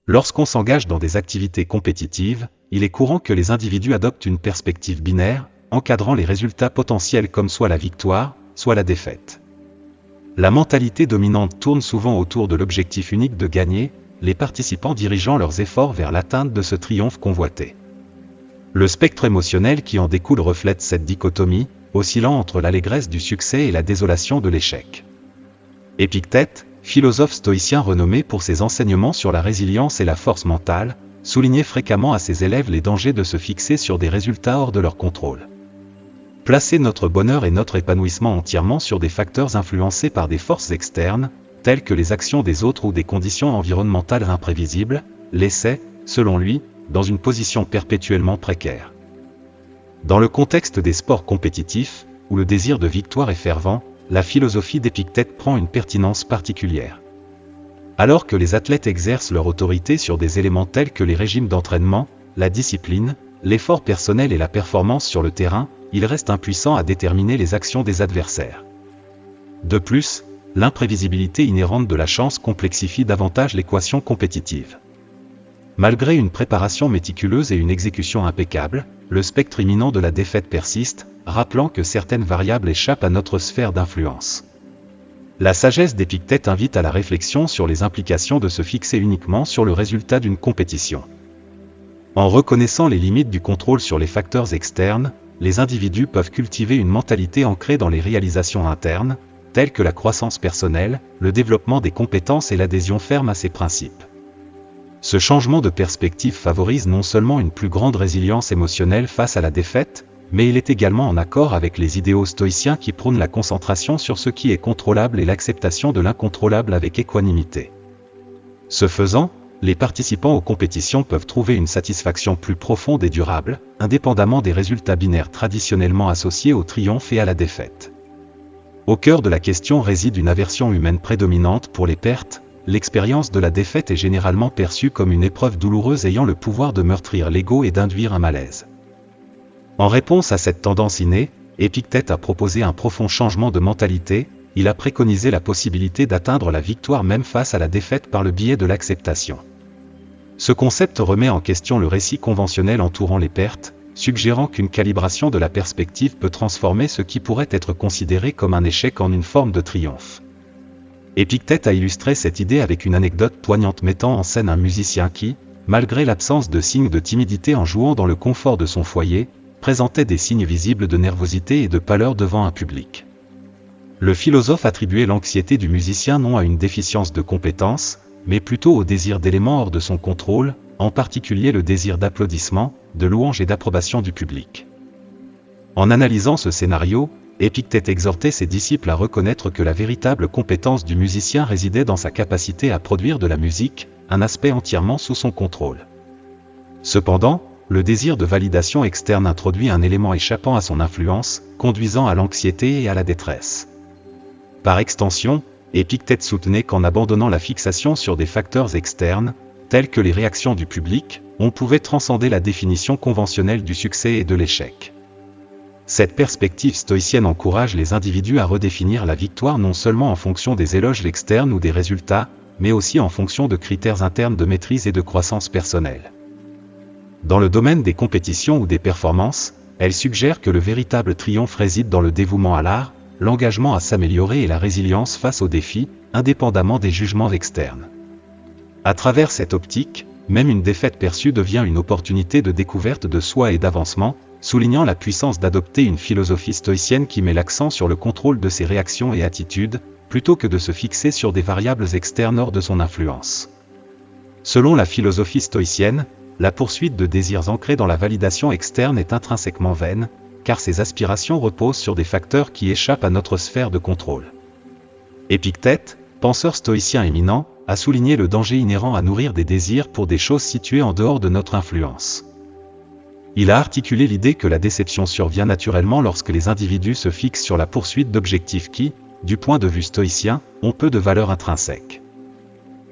Lorsqu'on s'engage dans des activités compétitives, il est courant que les individus adoptent une perspective binaire, encadrant les résultats potentiels comme soit la victoire, soit la défaite. La mentalité dominante tourne souvent autour de l'objectif unique de gagner, les participants dirigeant leurs efforts vers l'atteinte de ce triomphe convoité. Le spectre émotionnel qui en découle reflète cette dichotomie, oscillant entre l'allégresse du succès et la désolation de l'échec. Épictète, philosophe stoïcien renommé pour ses enseignements sur la résilience et la force mentale, soulignait fréquemment à ses élèves les dangers de se fixer sur des résultats hors de leur contrôle. Placer notre bonheur et notre épanouissement entièrement sur des facteurs influencés par des forces externes, telles que les actions des autres ou des conditions environnementales imprévisibles, laissait, selon lui, dans une position perpétuellement précaire. Dans le contexte des sports compétitifs, où le désir de victoire est fervent, la philosophie d'Épictète prend une pertinence particulière. Alors que les athlètes exercent leur autorité sur des éléments tels que les régimes d'entraînement, la discipline, l'effort personnel et la performance sur le terrain, ils restent impuissants à déterminer les actions des adversaires. De plus, l'imprévisibilité inhérente de la chance complexifie davantage l'équation compétitive. Malgré une préparation méticuleuse et une exécution impeccable, le spectre imminent de la défaite persiste, rappelant que certaines variables échappent à notre sphère d'influence. La sagesse d'Épictète invite à la réflexion sur les implications de se fixer uniquement sur le résultat d'une compétition. En reconnaissant les limites du contrôle sur les facteurs externes, les individus peuvent cultiver une mentalité ancrée dans les réalisations internes, telles que la croissance personnelle, le développement des compétences et l'adhésion ferme à ses principes. Ce changement de perspective favorise non seulement une plus grande résilience émotionnelle face à la défaite, mais il est également en accord avec les idéaux stoïciens qui prônent la concentration sur ce qui est contrôlable et l'acceptation de l'incontrôlable avec équanimité. Ce faisant, les participants aux compétitions peuvent trouver une satisfaction plus profonde et durable, indépendamment des résultats binaires traditionnellement associés au triomphe et à la défaite. Au cœur de la question réside une aversion humaine prédominante pour les pertes. L'expérience de la défaite est généralement perçue comme une épreuve douloureuse ayant le pouvoir de meurtrir l'ego et d'induire un malaise. En réponse à cette tendance innée, Épictète a proposé un profond changement de mentalité, il a préconisé la possibilité d'atteindre la victoire même face à la défaite par le biais de l'acceptation. Ce concept remet en question le récit conventionnel entourant les pertes, suggérant qu'une calibration de la perspective peut transformer ce qui pourrait être considéré comme un échec en une forme de triomphe. Épictète a illustré cette idée avec une anecdote poignante mettant en scène un musicien qui, malgré l'absence de signes de timidité en jouant dans le confort de son foyer, présentait des signes visibles de nervosité et de pâleur devant un public. Le philosophe attribuait l'anxiété du musicien non à une déficience de compétences, mais plutôt au désir d'éléments hors de son contrôle, en particulier le désir d'applaudissements, de louanges et d'approbation du public. En analysant ce scénario, Épictète exhortait ses disciples à reconnaître que la véritable compétence du musicien résidait dans sa capacité à produire de la musique, un aspect entièrement sous son contrôle. Cependant, le désir de validation externe introduit un élément échappant à son influence, conduisant à l'anxiété et à la détresse. Par extension, Épictète soutenait qu'en abandonnant la fixation sur des facteurs externes, tels que les réactions du public, on pouvait transcender la définition conventionnelle du succès et de l'échec. Cette perspective stoïcienne encourage les individus à redéfinir la victoire non seulement en fonction des éloges externes ou des résultats, mais aussi en fonction de critères internes de maîtrise et de croissance personnelle. Dans le domaine des compétitions ou des performances, elle suggère que le véritable triomphe réside dans le dévouement à l'art, l'engagement à s'améliorer et la résilience face aux défis, indépendamment des jugements externes. À travers cette optique, même une défaite perçue devient une opportunité de découverte de soi et d'avancement, soulignant la puissance d'adopter une philosophie stoïcienne qui met l'accent sur le contrôle de ses réactions et attitudes, plutôt que de se fixer sur des variables externes hors de son influence. Selon la philosophie stoïcienne, la poursuite de désirs ancrés dans la validation externe est intrinsèquement vaine, car ces aspirations reposent sur des facteurs qui échappent à notre sphère de contrôle. Épictète, penseur stoïcien éminent, a souligné le danger inhérent à nourrir des désirs pour des choses situées en dehors de notre influence. Il a articulé l'idée que la déception survient naturellement lorsque les individus se fixent sur la poursuite d'objectifs qui, du point de vue stoïcien, ont peu de valeur intrinsèque.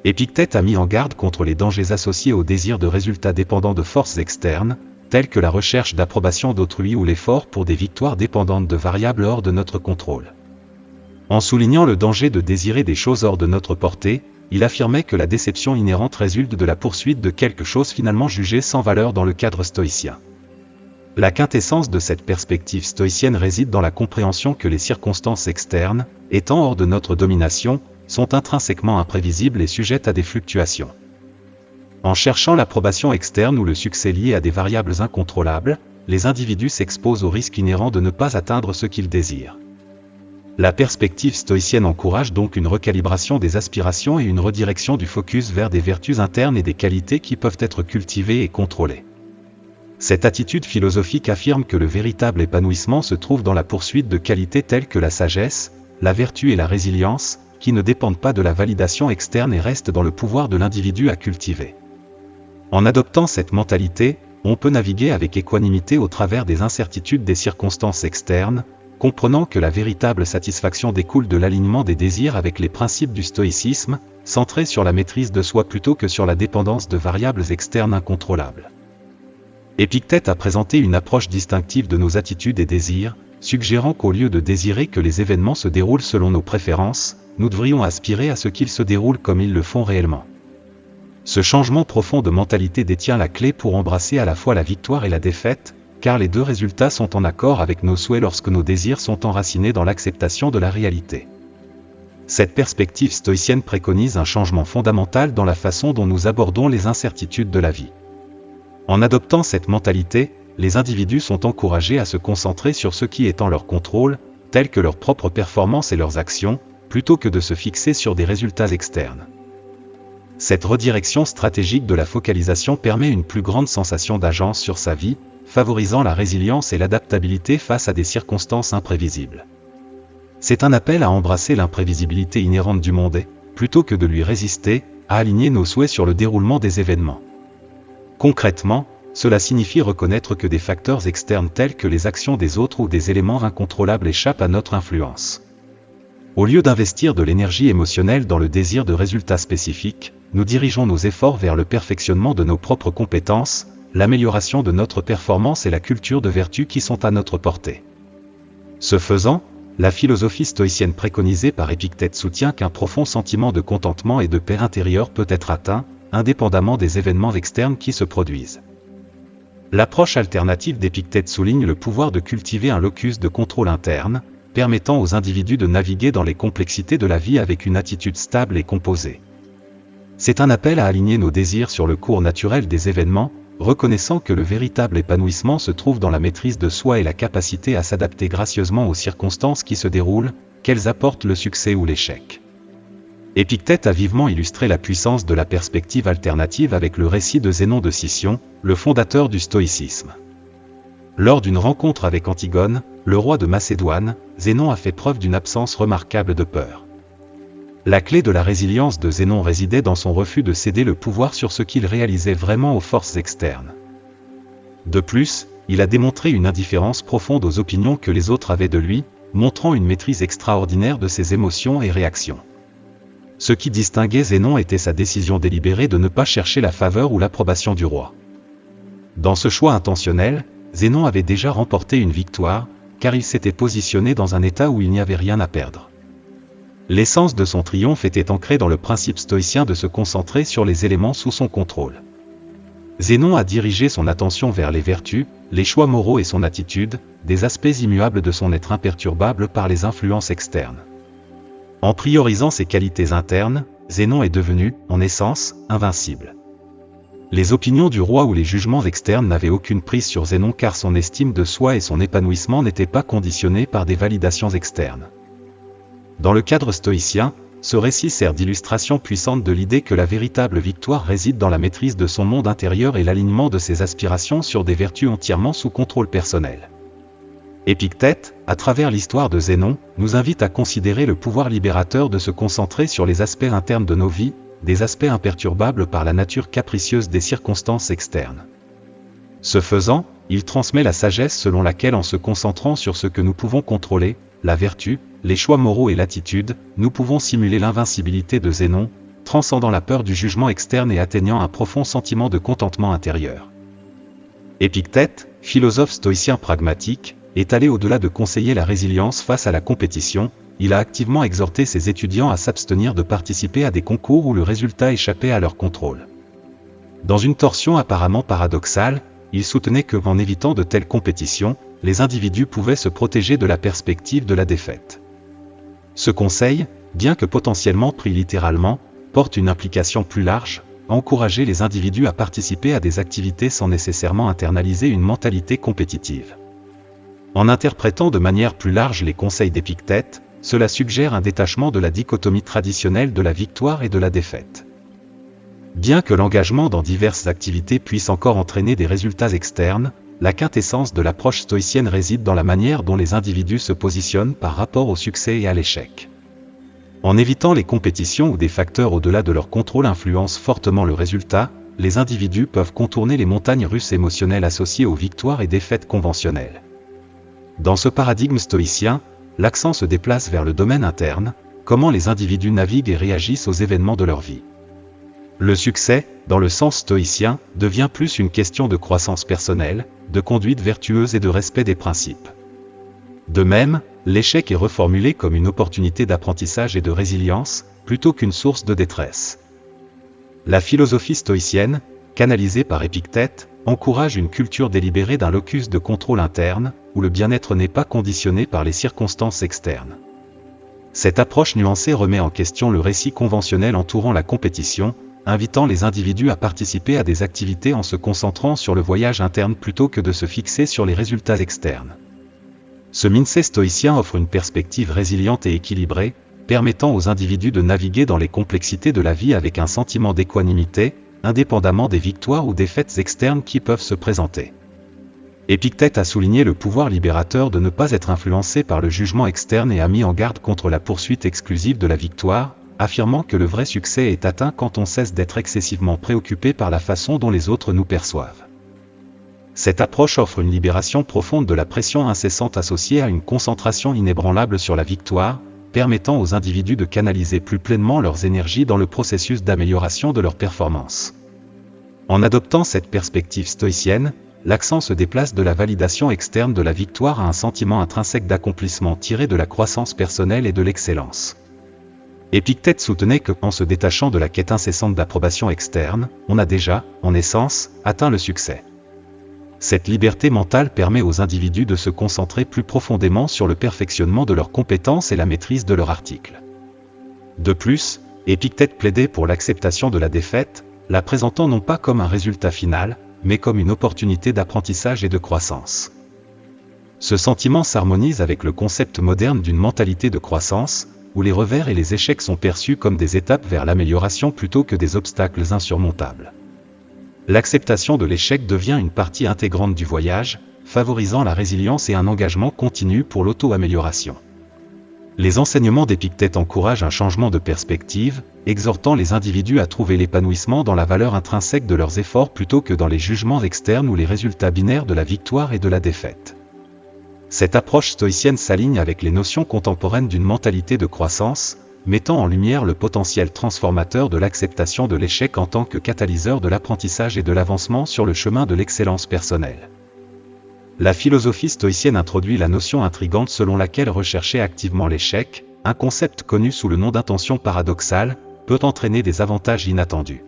Épictète a mis en garde contre les dangers associés au désir de résultats dépendants de forces externes, telles que la recherche d'approbation d'autrui ou l'effort pour des victoires dépendantes de variables hors de notre contrôle. En soulignant le danger de désirer des choses hors de notre portée, il affirmait que la déception inhérente résulte de la poursuite de quelque chose finalement jugé sans valeur dans le cadre stoïcien. La quintessence de cette perspective stoïcienne réside dans la compréhension que les circonstances externes, étant hors de notre domination, sont intrinsèquement imprévisibles et sujettes à des fluctuations. En cherchant l'approbation externe ou le succès lié à des variables incontrôlables, les individus s'exposent au risque inhérent de ne pas atteindre ce qu'ils désirent. La perspective stoïcienne encourage donc une recalibration des aspirations et une redirection du focus vers des vertus internes et des qualités qui peuvent être cultivées et contrôlées. Cette attitude philosophique affirme que le véritable épanouissement se trouve dans la poursuite de qualités telles que la sagesse, la vertu et la résilience, qui ne dépendent pas de la validation externe et restent dans le pouvoir de l'individu à cultiver. En adoptant cette mentalité, on peut naviguer avec équanimité au travers des incertitudes des circonstances externes, comprenant que la véritable satisfaction découle de l'alignement des désirs avec les principes du stoïcisme, centré sur la maîtrise de soi plutôt que sur la dépendance de variables externes incontrôlables. Épictète a présenté une approche distinctive de nos attitudes et désirs, suggérant qu'au lieu de désirer que les événements se déroulent selon nos préférences, nous devrions aspirer à ce qu'ils se déroulent comme ils le font réellement. Ce changement profond de mentalité détient la clé pour embrasser à la fois la victoire et la défaite, car les deux résultats sont en accord avec nos souhaits lorsque nos désirs sont enracinés dans l'acceptation de la réalité. Cette perspective stoïcienne préconise un changement fondamental dans la façon dont nous abordons les incertitudes de la vie. En adoptant cette mentalité, les individus sont encouragés à se concentrer sur ce qui est en leur contrôle, tels que leurs propres performances et leurs actions, plutôt que de se fixer sur des résultats externes. Cette redirection stratégique de la focalisation permet une plus grande sensation d'agence sur sa vie, favorisant la résilience et l'adaptabilité face à des circonstances imprévisibles. C'est un appel à embrasser l'imprévisibilité inhérente du monde et, plutôt que de lui résister, à aligner nos souhaits sur le déroulement des événements. Concrètement, cela signifie reconnaître que des facteurs externes tels que les actions des autres ou des éléments incontrôlables échappent à notre influence. Au lieu d'investir de l'énergie émotionnelle dans le désir de résultats spécifiques, nous dirigeons nos efforts vers le perfectionnement de nos propres compétences, l'amélioration de notre performance et la culture de vertus qui sont à notre portée. Ce faisant, la philosophie stoïcienne préconisée par Épictète soutient qu'un profond sentiment de contentement et de paix intérieure peut être atteint, indépendamment des événements externes qui se produisent. L'approche alternative d'Épictète souligne le pouvoir de cultiver un locus de contrôle interne, permettant aux individus de naviguer dans les complexités de la vie avec une attitude stable et composée. C'est un appel à aligner nos désirs sur le cours naturel des événements, reconnaissant que le véritable épanouissement se trouve dans la maîtrise de soi et la capacité à s'adapter gracieusement aux circonstances qui se déroulent, qu'elles apportent le succès ou l'échec. Épictète a vivement illustré la puissance de la perspective alternative avec le récit de Zénon de Sicyon, le fondateur du stoïcisme. Lors d'une rencontre avec Antigone, le roi de Macédoine, Zénon a fait preuve d'une absence remarquable de peur. La clé de la résilience de Zénon résidait dans son refus de céder le pouvoir sur ce qu'il réalisait vraiment aux forces externes. De plus, il a démontré une indifférence profonde aux opinions que les autres avaient de lui, montrant une maîtrise extraordinaire de ses émotions et réactions. Ce qui distinguait Zénon était sa décision délibérée de ne pas chercher la faveur ou l'approbation du roi. Dans ce choix intentionnel, Zénon avait déjà remporté une victoire, car il s'était positionné dans un état où il n'y avait rien à perdre. L'essence de son triomphe était ancrée dans le principe stoïcien de se concentrer sur les éléments sous son contrôle. Zénon a dirigé son attention vers les vertus, les choix moraux et son attitude, des aspects immuables de son être imperturbable par les influences externes. En priorisant ses qualités internes, Zénon est devenu, en essence, invincible. Les opinions du roi ou les jugements externes n'avaient aucune prise sur Zénon car son estime de soi et son épanouissement n'étaient pas conditionnés par des validations externes. Dans le cadre stoïcien, ce récit sert d'illustration puissante de l'idée que la véritable victoire réside dans la maîtrise de son monde intérieur et l'alignement de ses aspirations sur des vertus entièrement sous contrôle personnel. Épictète, à travers l'histoire de Zénon, nous invite à considérer le pouvoir libérateur de se concentrer sur les aspects internes de nos vies, des aspects imperturbables par la nature capricieuse des circonstances externes. Ce faisant, il transmet la sagesse selon laquelle en se concentrant sur ce que nous pouvons contrôler, la vertu, les choix moraux et l'attitude, nous pouvons simuler l'invincibilité de Zénon, transcendant la peur du jugement externe et atteignant un profond sentiment de contentement intérieur. Épictète, philosophe stoïcien pragmatique, est allé au-delà de conseiller la résilience face à la compétition, il a activement exhorté ses étudiants à s'abstenir de participer à des concours où le résultat échappait à leur contrôle. Dans une torsion apparemment paradoxale, il soutenait que, en évitant de telles compétitions, les individus pouvaient se protéger de la perspective de la défaite. Ce conseil, bien que potentiellement pris littéralement, porte une implication plus large, encourager les individus à participer à des activités sans nécessairement internaliser une mentalité compétitive. En interprétant de manière plus large les conseils d'Épictète, cela suggère un détachement de la dichotomie traditionnelle de la victoire et de la défaite. Bien que l'engagement dans diverses activités puisse encore entraîner des résultats externes, la quintessence de l'approche stoïcienne réside dans la manière dont les individus se positionnent par rapport au succès et à l'échec. En évitant les compétitions où des facteurs au-delà de leur contrôle influencent fortement le résultat, les individus peuvent contourner les montagnes russes émotionnelles associées aux victoires et défaites conventionnelles. Dans ce paradigme stoïcien, l'accent se déplace vers le domaine interne, comment les individus naviguent et réagissent aux événements de leur vie. Le succès, dans le sens stoïcien, devient plus une question de croissance personnelle, de conduite vertueuse et de respect des principes. De même, l'échec est reformulé comme une opportunité d'apprentissage et de résilience, plutôt qu'une source de détresse. La philosophie stoïcienne, canalisée par Épictète, encourage une culture délibérée d'un locus de contrôle interne, où le bien-être n'est pas conditionné par les circonstances externes. Cette approche nuancée remet en question le récit conventionnel entourant la compétition, invitant les individus à participer à des activités en se concentrant sur le voyage interne plutôt que de se fixer sur les résultats externes. Ce mindset stoïcien offre une perspective résiliente et équilibrée, permettant aux individus de naviguer dans les complexités de la vie avec un sentiment d'équanimité, indépendamment des victoires ou défaites externes qui peuvent se présenter. Épictète a souligné le pouvoir libérateur de ne pas être influencé par le jugement externe et a mis en garde contre la poursuite exclusive de la victoire, affirmant que le vrai succès est atteint quand on cesse d'être excessivement préoccupé par la façon dont les autres nous perçoivent. Cette approche offre une libération profonde de la pression incessante associée à une concentration inébranlable sur la victoire, permettant aux individus de canaliser plus pleinement leurs énergies dans le processus d'amélioration de leur performance. En adoptant cette perspective stoïcienne, l'accent se déplace de la validation externe de la victoire à un sentiment intrinsèque d'accomplissement tiré de la croissance personnelle et de l'excellence. Épictète soutenait que, en se détachant de la quête incessante d'approbation externe, on a déjà, en essence, atteint le succès. Cette liberté mentale permet aux individus de se concentrer plus profondément sur le perfectionnement de leurs compétences et la maîtrise de leur article. De plus, Épictète plaidait pour l'acceptation de la défaite, la présentant non pas comme un résultat final, mais comme une opportunité d'apprentissage et de croissance. Ce sentiment s'harmonise avec le concept moderne d'une mentalité de croissance, où les revers et les échecs sont perçus comme des étapes vers l'amélioration plutôt que des obstacles insurmontables. L'acceptation de l'échec devient une partie intégrante du voyage, favorisant la résilience et un engagement continu pour l'auto-amélioration. Les enseignements d'Épictète encouragent un changement de perspective, exhortant les individus à trouver l'épanouissement dans la valeur intrinsèque de leurs efforts plutôt que dans les jugements externes ou les résultats binaires de la victoire et de la défaite. Cette approche stoïcienne s'aligne avec les notions contemporaines d'une mentalité de croissance, mettant en lumière le potentiel transformateur de l'acceptation de l'échec en tant que catalyseur de l'apprentissage et de l'avancement sur le chemin de l'excellence personnelle. La philosophie stoïcienne introduit la notion intrigante selon laquelle rechercher activement l'échec, un concept connu sous le nom d'intention paradoxale, peut entraîner des avantages inattendus.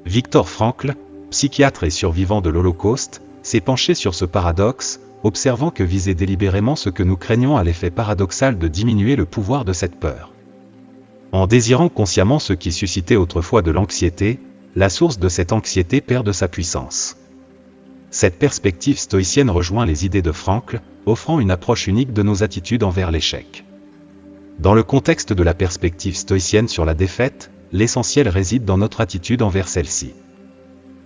Viktor Frankl, psychiatre et survivant de l'Holocauste, s'est penché sur ce paradoxe, observant que viser délibérément ce que nous craignons a l'effet paradoxal de diminuer le pouvoir de cette peur. En désirant consciemment ce qui suscitait autrefois de l'anxiété, la source de cette anxiété perd de sa puissance. Cette perspective stoïcienne rejoint les idées de Frankl, offrant une approche unique de nos attitudes envers l'échec. Dans le contexte de la perspective stoïcienne sur la défaite, l'essentiel réside dans notre attitude envers celle-ci.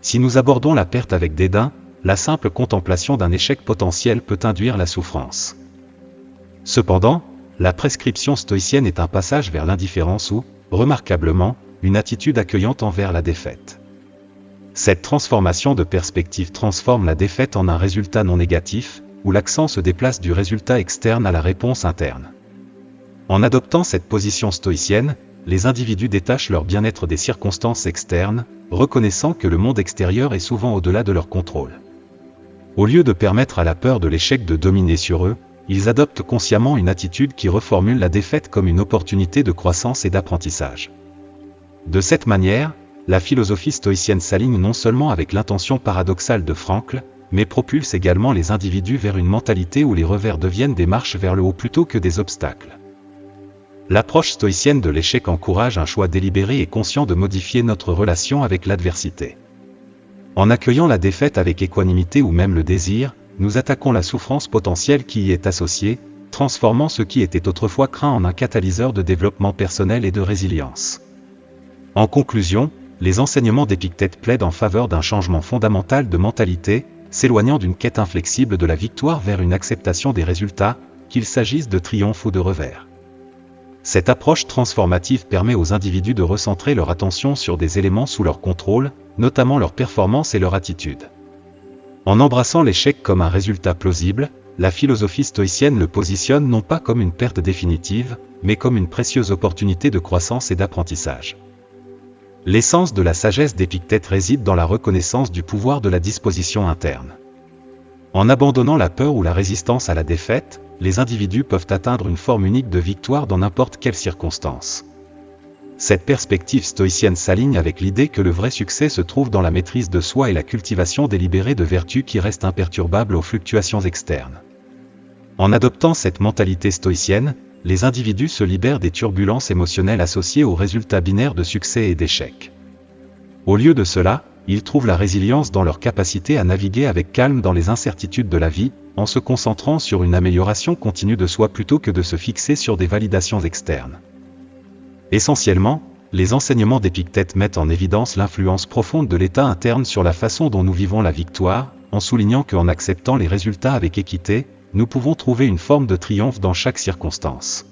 Si nous abordons la perte avec dédain, la simple contemplation d'un échec potentiel peut induire la souffrance. Cependant, la prescription stoïcienne est un passage vers l'indifférence ou, remarquablement, une attitude accueillante envers la défaite. Cette transformation de perspective transforme la défaite en un résultat non négatif, où l'accent se déplace du résultat externe à la réponse interne. En adoptant cette position stoïcienne, les individus détachent leur bien-être des circonstances externes, reconnaissant que le monde extérieur est souvent au-delà de leur contrôle. Au lieu de permettre à la peur de l'échec de dominer sur eux, ils adoptent consciemment une attitude qui reformule la défaite comme une opportunité de croissance et d'apprentissage. De cette manière, la philosophie stoïcienne s'aligne non seulement avec l'intention paradoxale de Frankl, mais propulse également les individus vers une mentalité où les revers deviennent des marches vers le haut plutôt que des obstacles. L'approche stoïcienne de l'échec encourage un choix délibéré et conscient de modifier notre relation avec l'adversité. En accueillant la défaite avec équanimité ou même le désir, nous attaquons la souffrance potentielle qui y est associée, transformant ce qui était autrefois craint en un catalyseur de développement personnel et de résilience. En conclusion, les enseignements d'Épictète plaident en faveur d'un changement fondamental de mentalité, s'éloignant d'une quête inflexible de la victoire vers une acceptation des résultats, qu'il s'agisse de triomphe ou de revers. Cette approche transformative permet aux individus de recentrer leur attention sur des éléments sous leur contrôle, notamment leur performance et leur attitude. En embrassant l'échec comme un résultat plausible, la philosophie stoïcienne le positionne non pas comme une perte définitive, mais comme une précieuse opportunité de croissance et d'apprentissage. L'essence de la sagesse d'Épictète réside dans la reconnaissance du pouvoir de la disposition interne. En abandonnant la peur ou la résistance à la défaite, les individus peuvent atteindre une forme unique de victoire dans n'importe quelle circonstance. Cette perspective stoïcienne s'aligne avec l'idée que le vrai succès se trouve dans la maîtrise de soi et la cultivation délibérée de vertus qui restent imperturbables aux fluctuations externes. En adoptant cette mentalité stoïcienne, les individus se libèrent des turbulences émotionnelles associées aux résultats binaires de succès et d'échec. Au lieu de cela, ils trouvent la résilience dans leur capacité à naviguer avec calme dans les incertitudes de la vie, en se concentrant sur une amélioration continue de soi plutôt que de se fixer sur des validations externes. Essentiellement, les enseignements d'Épictète mettent en évidence l'influence profonde de l'état interne sur la façon dont nous vivons la victoire, en soulignant qu'en acceptant les résultats avec équité, nous pouvons trouver une forme de triomphe dans chaque circonstance.